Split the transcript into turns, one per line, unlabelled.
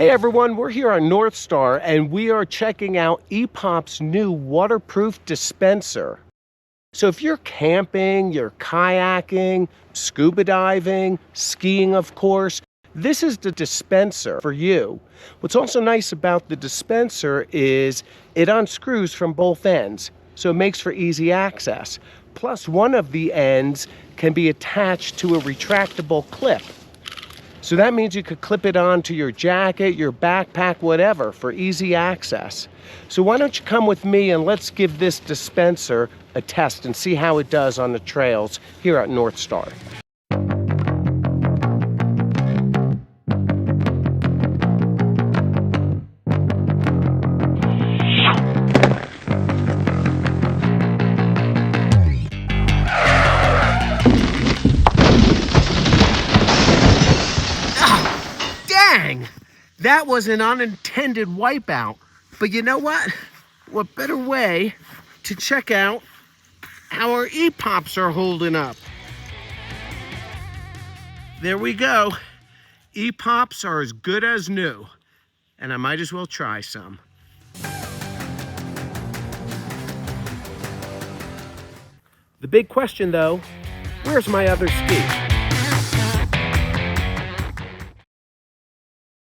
Hey everyone, we're here on Northstar and we are checking out E-POP's new waterproof dispenser. So if you're camping, you're kayaking, scuba diving, skiing of course, this is the dispenser for you. What's also nice about the dispenser is it unscrews from both ends, so it makes for easy access. Plus one of the ends can be attached to a retractable clip. So that means you could clip it onto your jacket, your backpack, whatever, for easy access. So why don't you come with me and let's give this dispenser a test and see how it does on the trails here at Northstar. Dang! That was an unintended wipeout. But you know what? What better way to check out how our E-POPs are holding up? There we go. E-POPs are as good as new. And I might as well try some. The big question though, where's my other ski?